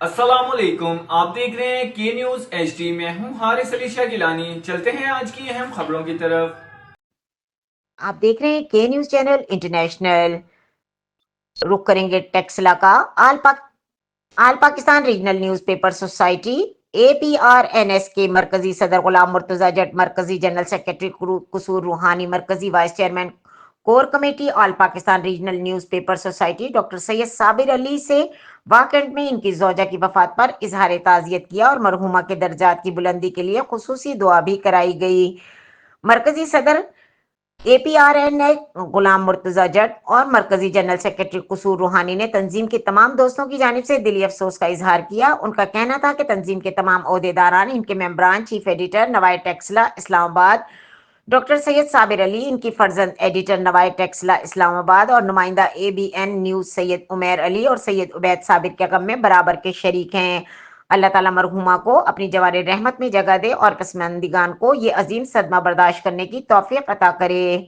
السلام علیکم، آپ دیکھ رہے ہیں کے نیوز ایچ ڈی۔ میں ہوں حارث علی شاہ گیلانی۔ چلتے ہیں آج کی اہم خبروں کی طرف۔ آپ دیکھ رہے ہیں کے نیوز چینل انٹرنیشنل۔ رخ کریں گے ٹیکسلا کا۔ All Pakistan regional newspaper society APRNS کے مرکزی صدر غلام مرتضی جٹ، مرکزی جنرل سیکرٹری قصور روحانی، مرکزی vice chairman core committee all Pakistan regional newspaper society doctor Syed Sabir Ali سے واکنڈ میں ان کی زوجہ کی وفات پر اظہار تعزیت کیا اور مرحومہ کے درجات کی بلندی کے لیے خصوصی دعا بھی کرائی گئی۔ مرکزی صدر APRN غلام مرتضی جٹ اور مرکزی جنرل سیکرٹری قصور روحانی نے تنظیم کے تمام دوستوں کی جانب سے دلی افسوس کا اظہار کیا۔ ان کا کہنا تھا کہ تنظیم کے تمام عہدیداران، ان کے ممبران، چیف ایڈیٹر نوائے ٹیکسلا اسلام آباد ڈاکٹر سید صابر علی، ان کی فرزند ایڈیٹر نوائے ٹیکسلا اسلام آباد اور نمائندہ ABN نیوز سید عمیر علی اور سید عبید صابر کے غم میں برابر کے شریک ہیں۔ اللہ تعالیٰ مرحومہ کو اپنی جوار رحمت میں جگہ دے اور پسماندگان کو یہ عظیم صدمہ برداشت کرنے کی توفیق عطا کرے۔